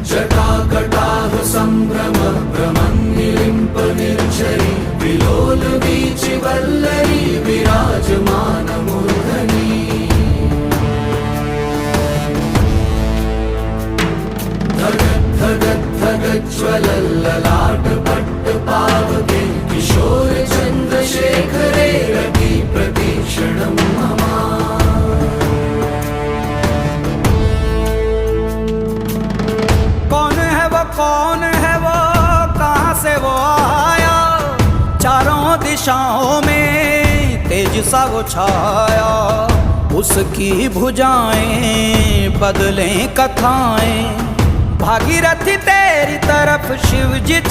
जटाकटाह सम्भ्रम भ्रमन्निलिम्प निर्झरी विलोल वीचि वल्लरी विराजमान मूर्धनि। धगज्ज्वलल्ललाट पट्टपावके किशोर चन्द्रशेखरे रति प्रतीक्षणं मम। कौन है वो कहाँ से वो आया, चारों दिशाओं में तेज सा वो छाया। उसकी भुजाएं बदलें कथाएं, भागीरथी तेरी तरफ शिव जी